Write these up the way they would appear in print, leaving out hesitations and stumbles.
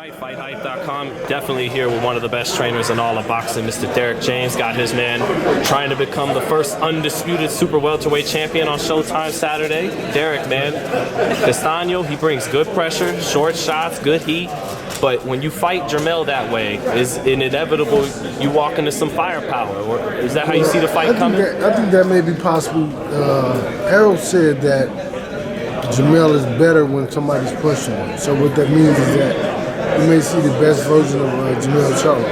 right, FightHype.com. Definitely here with one of the best trainers in all of boxing, Mr. Derek James. Got his man trying to become the first undisputed super welterweight champion on Showtime Saturday. Derek, man, Castano, he brings good pressure, short shots, good heat. But when you fight Jermell that way, is it inevitable you walk into some firepower? Or is that how you see the fight coming? I think that may be possible. Errol said that Jermell is better when somebody's pushing him. So what that means is that you may see the best version of Jermell Charlo.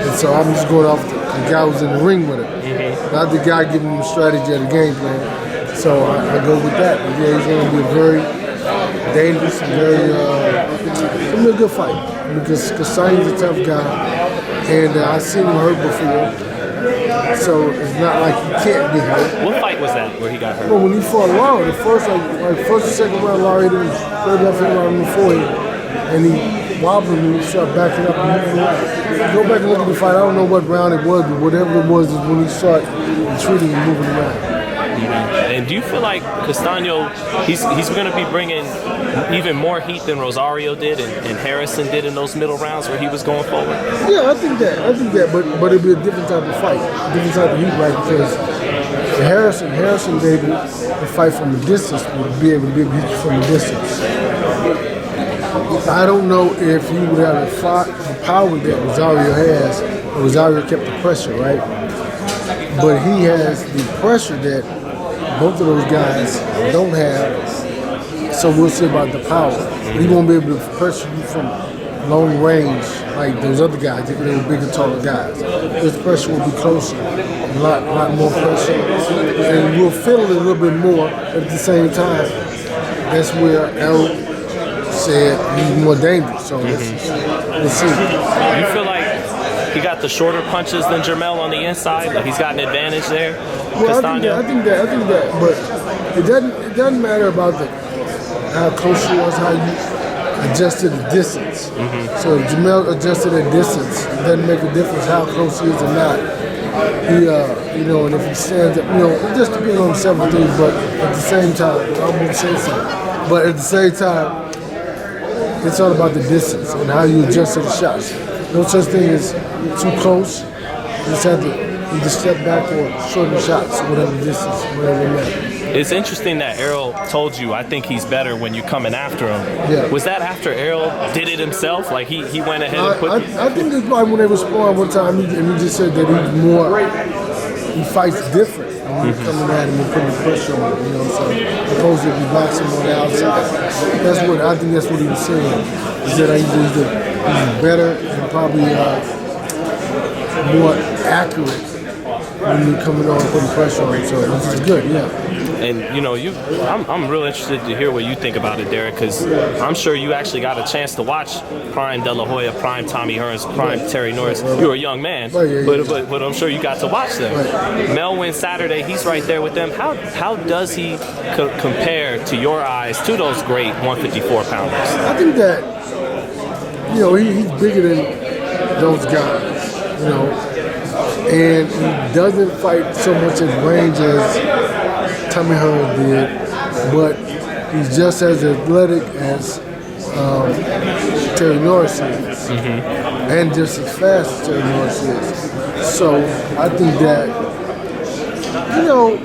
And so I'm just going off the guy who's in the ring with him, not the guy giving him the strategy of the game plan. So I go with that. But yeah, he's going to be a very dangerous and it's going to be a good fight because Castano's a tough guy, and I've seen him hurt before. So it's not like he can't be hurt. What fight was that where he got hurt? Well, when he fought Laurie, the first and second round, Laurie didn't third left hand around before him, and he wobbled him and he started backing up and moving around. Go back and look at the fight. I don't know what round it was, but whatever it was is when he started retreating and moving around. And do you feel like Castano, he's going to be bringing even more heat than Rosario did and Harrison did in those middle rounds where he was going forward? Yeah, I think that, but it'll be a different type of fight, different type of heat, right? Because Harrison's able to fight from a distance, would be able to beat you from a distance. I don't know if he would have the power that Rosario has. Rosario kept the pressure, right? But he has the pressure that both of those guys don't have, so we'll see about the power. He won't be able to pressure you from long range like those other guys, they were bigger, taller guys. His pressure will be closer, a lot more pressure, and we'll feel it a little bit more, but at the same time, that's where Errol said he's more dangerous, so let's see. You feel like he got the shorter punches than Jermell on the inside? Like he's got an advantage there? Well, I think that, but it doesn't matter about how close he was, how you adjusted the distance. So if Jermell adjusted the distance, it doesn't make a difference how close he is or not. He, and if he stands up, it just depends on several things, but at the same time, I won't say something, but at the same time, it's all about the distance and how you adjust to the shots. No such thing as too close. You just have to either step back or shorten shots, whatever distance, whatever it matters. It's interesting that Errol told you, I think he's better when you're coming after him. Yeah. Was that after Errol did it himself? Like he went ahead and put... I think it's probably when they were sparring one time, and he just said that he fights different. When you're coming at him and putting pressure on him, so opposed to be boxing on the outside. I think that's what he was saying. He said he's better and probably more accurate when you're coming on and putting pressure on him. So this is good, yeah. And I'm real interested to hear what you think about it, Derek, because I'm sure you actually got a chance to watch Prime De La Hoya, Prime Tommy Hearns, Prime Terry Norris. You were a young man, but I'm sure you got to watch them. Mel wins Saturday. He's right there with them. How does he compare to your eyes to those great 154 pounders? I think that he's bigger than those guys, and he doesn't fight so much at range as Tommy Hearns did, but he's just as athletic as Terry Norris is, and just as fast as Terry Norris is. So I think that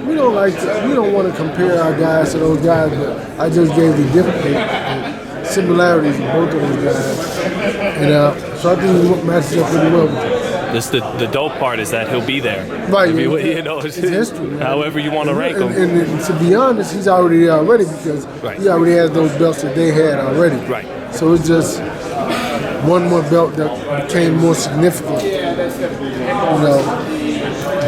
we don't want to compare our guys to those guys, but I just gave the similarities of both of those guys, and so I think he matches up pretty well with them. The dope part is that he'll be there. Right. It's history. However you want to rank him. And to be honest, he's already there already because he already has those belts that they had already. Right. So it's just one more belt that became more significant,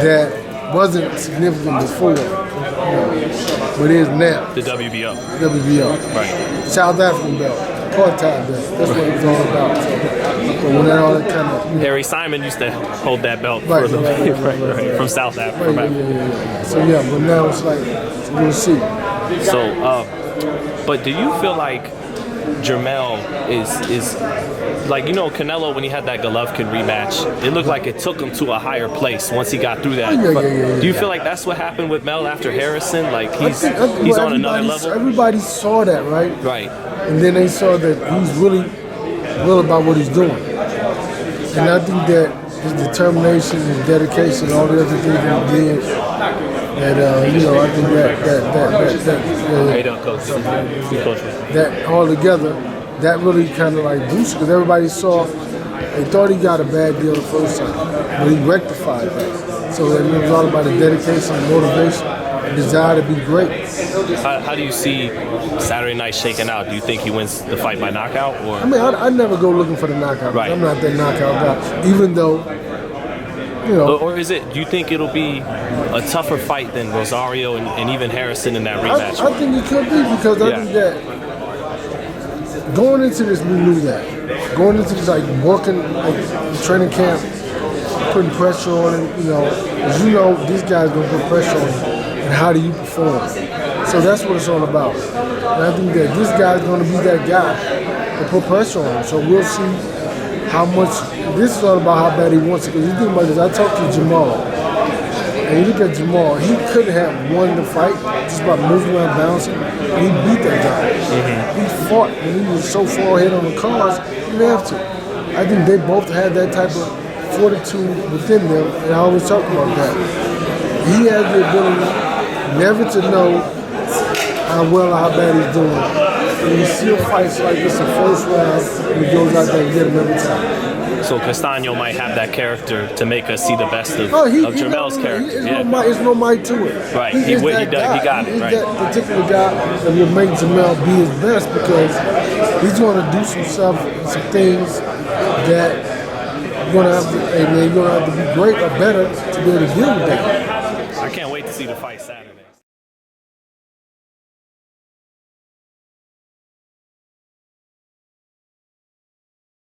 that wasn't significant before, but is now. The WBO. WBO. Right. South African belt. Apartheid belt. That's what it was all about. So when all that kind of Harry Simon used to hold that belt for the from South Africa. So but now it's like we'll see. So, but do you feel like Jermell is like Canelo when he had that Golovkin rematch? It looked like it took him to a higher place once he got through that. Do you feel like that's what happened with Mel after Harrison? Like he's on another level. Everybody saw that, right? Right. And then they saw that he's really real about what he's doing. And I think that his determination, his dedication, all the other things that he did, and you know, I think that all together, that really kind of like boosted, because everybody saw, they thought he got a bad deal the first time, but he rectified that. So it was all about the dedication, motivation, and desire to be great. How do you see Saturday night shaking out? Do you think he wins the fight by knockout? Or I mean, I never go looking for the knockout. Right. I'm not that knockout guy, even though, you know. Or is it, do you think it'll be a tougher fight than Rosario and even Harrison in that rematch? I think it could be, because I think that going into this, we knew that. Going into this, like working, like training camp, putting pressure on him, you know, as you know, these guys gonna put pressure on him. And how do you perform? So that's what it's all about. And I think that this guy's gonna be that guy to put pressure on him. So we'll see how much. This is all about how bad he wants it. Because you think about this, I talked to Jermell, and you look at Jermell, he could have won the fight just by moving around, bouncing, and he beat that guy. He fought when he was so far ahead on the cards, he didn't have to. I think they both had that type of fortitude within them, and I always talk about that. He has the ability never to know how well or how bad he's doing. And he still fights like this in first round, and he goes out there and get him every time. So Castano might have that character to make us see the best of Jermell's character. There's no might to it. Right, he got it. He's right. that particular guy that will make Jermell be his best, because he's going to do some stuff, some things that you're going to have to be great or better to be able to deal with that. I can't wait to see the fight Saturday.